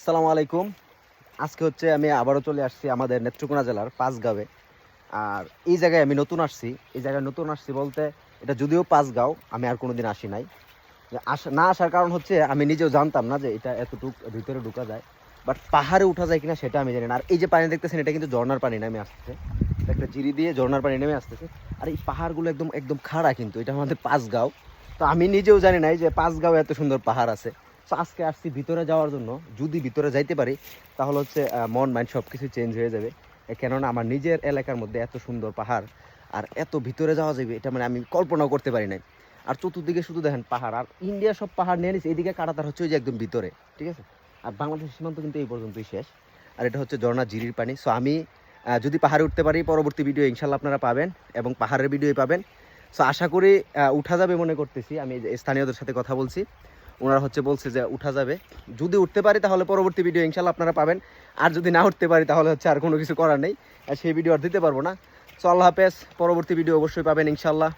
আসসালামু আলাইকুম। আজকে হচ্ছে আমি আবারও চলে আসছি আমাদের নেত্রকোনা জেলার পাঁচগাঁওয়ে। আর এই জায়গায় আমি নতুন আসছি। এই জায়গায় নতুন আসছি বলতে এটা যদিও পাঁচগাঁও, আমি আর কোনোদিন আসি নাই। না আসার কারণ হচ্ছে আমি নিজেও জানতাম না যে এটা এতটুক ভিতরে ঢোকা যায়, বাট পাহাড়ে উঠা যায় কিনা সেটা আমি জানি না। আর এই যে পানি দেখতেছেন এটা কিন্তু ঝর্ণার পানি নেমে আসতেছে, একটা জিরি দিয়ে ঝর্ণার পানি নেমে আসতেছে। আর এই পাহাড়গুলো একদম একদম খাড়া, কিন্তু এটা আমাদের পাঁচগাঁও। তো আমি নিজেও জানি নাই যে পাঁচগাঁও এত সুন্দর পাহাড় আছে। তো আজকে আসছি ভিতরে যাওয়ার জন্য। যদি ভিতরে যাইতে পারি তাহলে হচ্ছে মন মাইন্ড সব কিছু চেঞ্জ হয়ে যাবে। কেননা আমার নিজের এলাকার মধ্যে এত সুন্দর পাহাড় আর এত ভিতরে যাওয়া যাবে এটা মানে আমি কল্পনাও করতে পারি নাই। আর চতুর্দিকে শুধু দেখেন পাহাড়, আর ইন্ডিয়া সব পাহাড় নিয়ে নিচ্ছে, এইদিকে কাটাতার হচ্ছে ওই যে একদম ভিতরে, ঠিক আছে। আর বাংলাদেশের সীমান্ত কিন্তু এই পর্যন্তই শেষ। আর এটা হচ্ছে ঝর্ণা ঝিরির পানি। সো আমি যদি পাহাড়ে উঠতে পারি পরবর্তী ভিডিও ইনশাল্লাহ আপনারা পাবেন, এবং পাহাড়ের ভিডিওই পাবেন। সো আশা করি উঠা যাবে মনে করতেছি। আমি স্থানীয়দের সাথে কথা বলছি, ওনারা হচ্ছে বলছে যে উঠা যাবে। যদি উঠতে পারি তাহলে পরবর্তী ভিডিও ইনশাল্লাহ আপনারা পাবেন। আর যদি না উঠতে পারি তাহলে হচ্ছে আর কোনো কিছু করার নেই, সেই ভিডিও আর দিতে পারবো না। সো আল্লাহ হাফেজ, পরবর্তী ভিডিও অবশ্যই পাবেন ইনশাল্লাহ।